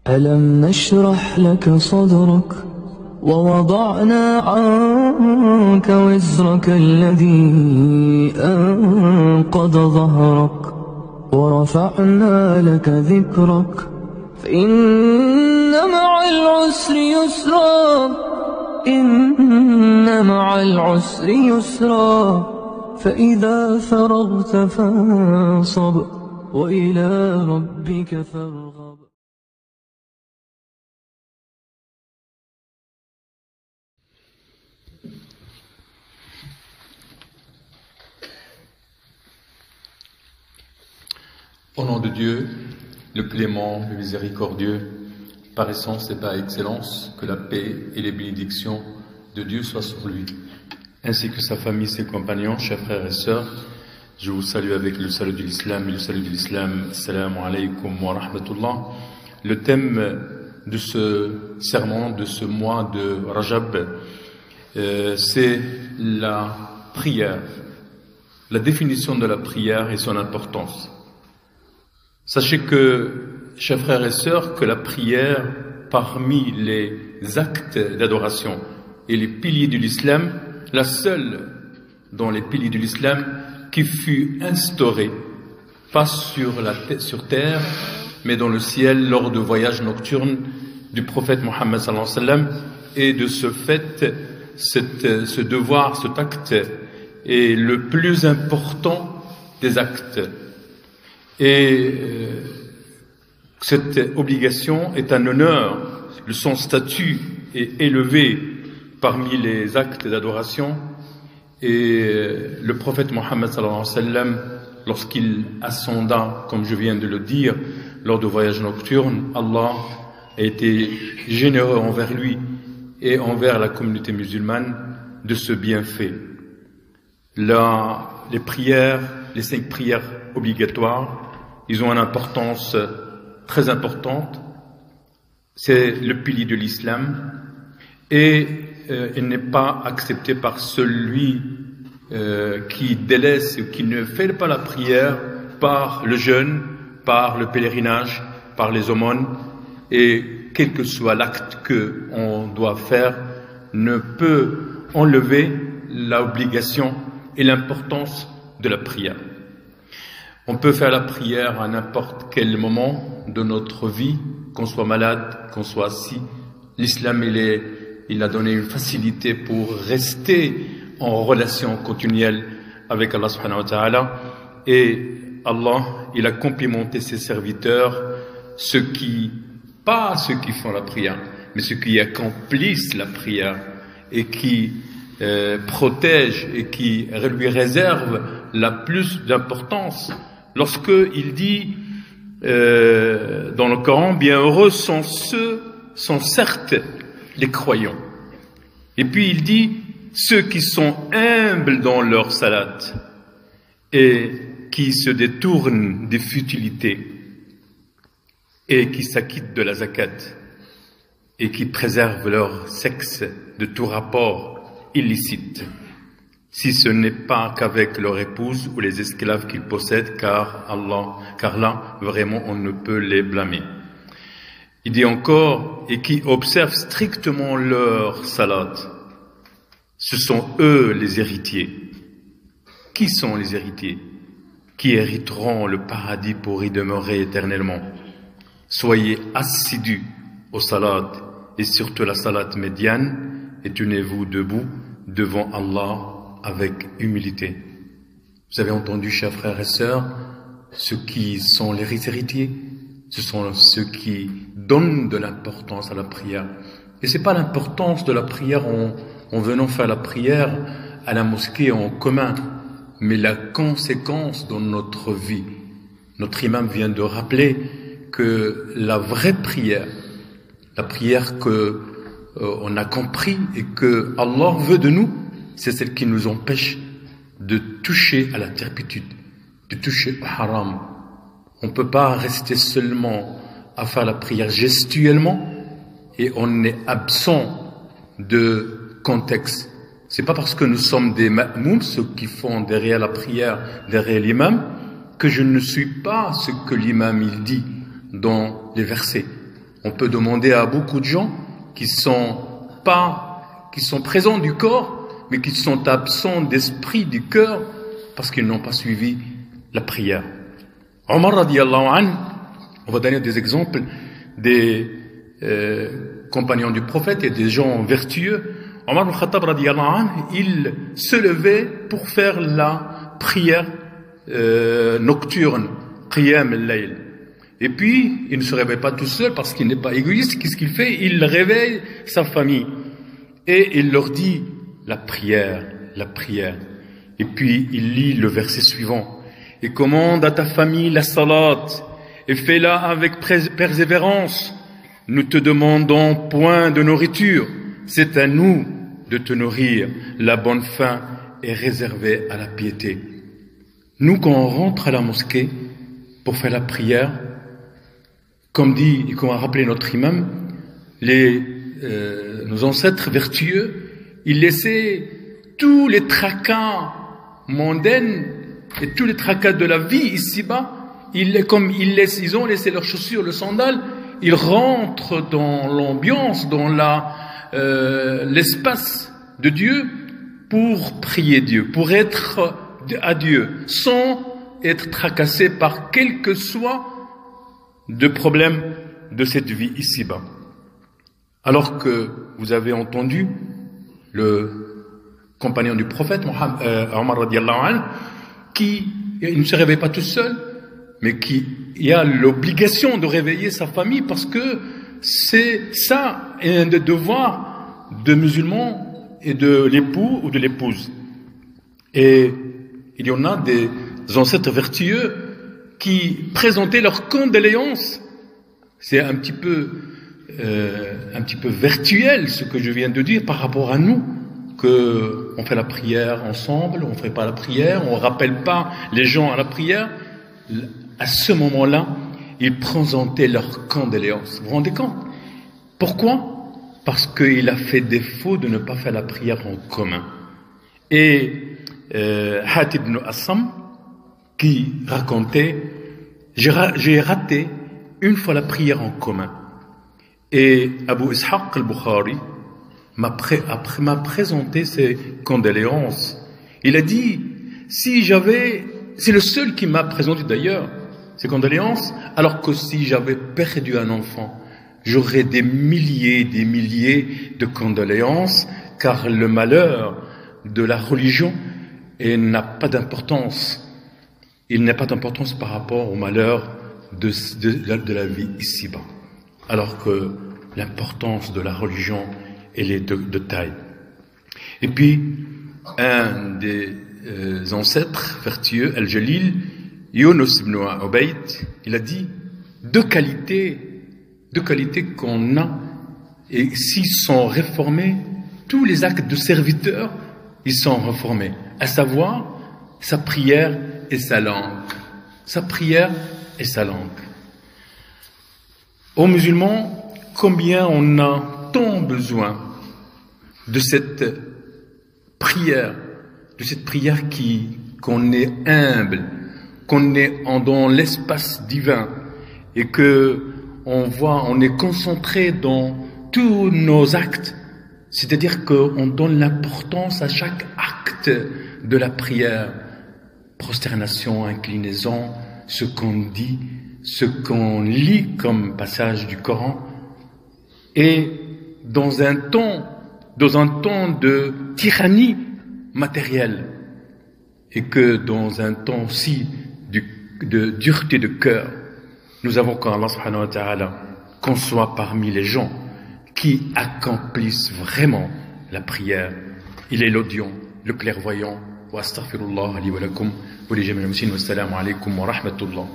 ألم نشرح لك صدرك ووضعنا عنك وزرك الذي أنقض ظهرك ورفعنا لك ذكرك فإن مع العسر يسرا إن مع العسر يسرا فإذا فرغت فانصب وإلى ربك فارغب. Au nom de Dieu, le clément, le miséricordieux, par essence et par excellence, que la paix et les bénédictions de Dieu soient sur lui, ainsi que sa famille, ses compagnons, chers frères et sœurs. Je vous salue avec le salut de l'islam et le salut de l'islam. Assalamu alaikum wa rahmatullah. Le thème de ce sermon, de ce mois de Rajab, c'est la prière, la définition de la prière et son importance. Sachez que, chers frères et sœurs, que la prière, parmi les actes d'adoration et les piliers de l'islam, la seule dans les piliers de l'islam qui fut instaurée, pas sur terre, mais dans le ciel lors de voyages nocturnes du prophète Mohammed sallallahu alayhi wa sallam, et de ce fait, ce devoir, cet acte est le plus important des actes. Et cette obligation est un honneur, son statut est élevé parmi les actes d'adoration. Et le prophète Mohammed sallallahu alayhi wa sallam, lorsqu'il ascenda, comme je viens de le dire, lors de voyages nocturnes, Allah a été généreux envers lui et envers la communauté musulmane de ce bienfait. Les prières, les 5 prières obligatoires, ils ont une importance très importante. C'est le pilier de l'islam et il n'est pas accepté par celui qui délaisse ou qui ne fait pas la prière par le jeûne, par le pèlerinage, par les aumônes, et quel que soit l'acte qu'on doit faire, ne peut enlever l'obligation et l'importance de la prière. On peut faire la prière à n'importe quel moment de notre vie, qu'on soit malade, qu'on soit assis. L'islam, il a donné une facilité pour rester en relation continuelle avec Allah subhanahu wa ta'ala. Et Allah, il a complimenté ses serviteurs, pas ceux qui font la prière, mais ceux qui accomplissent la prière et qui protègent et qui lui réservent la plus d'importance. Lorsqu'il dit dans le Coran, bienheureux sont certes les croyants. Et puis il dit, ceux qui sont humbles dans leur salat et qui se détournent des futilités et qui s'acquittent de la zakat et qui préservent leur sexe de tout rapport illicite, si ce n'est pas qu'avec leur épouse ou les esclaves qu'ils possèdent, car là, vraiment, on ne peut les blâmer. Il dit encore, et qui observent strictement leur salat. Ce sont eux les héritiers. Qui sont les héritiers? Qui hériteront le paradis pour y demeurer éternellement. Soyez assidus au salat, et surtout la salat médiane, et tenez-vous debout devant Allah avec humilité. Vous avez entendu, chers frères et sœurs, ceux qui sont les héritiers, ce sont ceux qui donnent de l'importance à la prière. Et c'est pas l'importance de la prière en venant faire la prière à la mosquée en commun, mais la conséquence dans notre vie. Notre imam vient de rappeler que la vraie prière, la prière que on a compris et que Allah veut de nous, c'est celle qui nous empêche de toucher à la turpitude, de toucher au haram. On ne peut pas rester seulement à faire la prière gestuellement et on est absent de contexte. C'est pas parce que nous sommes des ma'moums, ceux qui font derrière la prière, derrière l'imam, que je ne suis pas ce que l'imam il dit dans les versets. On peut demander à beaucoup de gens qui sont présents du corps, mais qui sont absents d'esprit du cœur, parce qu'ils n'ont pas suivi la prière. Omar radiyallahu anhu, on va donner des exemples des compagnons du prophète et des gens vertueux. Omar ibn Khattab radiyallahu anhu, il se levait pour faire la prière nocturne, qiyam al-layl. Et puis, il ne se réveille pas tout seul parce qu'il n'est pas égoïste. Qu'est-ce qu'il fait? Il réveille sa famille. Et il leur dit la prière, la prière. Et puis, il lit le verset suivant. Et commande à ta famille la salat. Et fais-la avec persévérance. Nous te demandons point de nourriture. C'est à nous de te nourrir. La bonne faim est réservée à la piété. Nous, quand on rentre à la mosquée pour faire la prière, comme dit et comme a rappelé notre imam, nos ancêtres vertueux, ils laissaient tous les tracas mondains et tous les tracas de la vie ici-bas, ils ont laissé leurs chaussures, le sandal, ils rentrent dans l'ambiance, dans l'espace de Dieu pour prier Dieu, pour être à Dieu, sans être tracassés par quel que soit de problèmes de cette vie ici-bas. Alors que vous avez entendu le compagnon du prophète, Omar radiyallahu anhu, qui il ne se réveille pas tout seul, mais qui a l'obligation de réveiller sa famille parce que c'est ça un des devoirs de musulmans et de l'époux ou de l'épouse. Et il y en a des ancêtres vertueux qui présentaient leurs condoléances. C'est un petit peu virtuel ce que je viens de dire par rapport à nous, que on fait la prière ensemble, on fait pas la prière, on rappelle pas les gens à la prière. À ce moment-là, ils présentaient leurs condoléances. Vous vous rendez compte? Pourquoi? Parce qu'il a fait défaut de ne pas faire la prière en commun. Et Hatib ibn Assam, qui racontait, j'ai raté une fois la prière en commun. Et Abu Ishaq al-Bukhari m'a présenté ses condoléances. Il a dit, c'est le seul qui m'a présenté d'ailleurs ses condoléances, alors que si j'avais perdu un enfant, j'aurais des milliers de condoléances, car le malheur de la religion n'a pas d'importance. Il n'a pas d'importance par rapport au malheur de la vie ici-bas. Alors que l'importance de la religion, elle est de taille. Et puis, un des ancêtres vertueux, Al-Jalil, Yunus ibn Ubayd, il a dit deux qualités qu'on a, et s'ils sont réformés, tous les actes de serviteurs, ils sont réformés, à savoir sa prière et sa langue. Sa prière et sa langue. Aux musulmans, combien on a tant besoin de cette prière qu'on est humble, qu'on est dans l'espace divin et que on est concentré dans tous nos actes. C'est-à-dire qu'on donne l'importance à chaque acte de la prière. Prosternation, inclinaison, ce qu'on dit, ce qu'on lit comme passage du Coran. Et dans un temps de tyrannie matérielle, et que dans un temps aussi de dureté de cœur, nous avons qu'Allah subhanahu wa ta'ala qu'on soit parmi les gens qui accomplissent vraiment la prière. Il est l'audient, le clairvoyant. Wa astaghfirullah li wa lakum wa li jami'il muslimin. Wassalamu alaykum wa rahmatullah.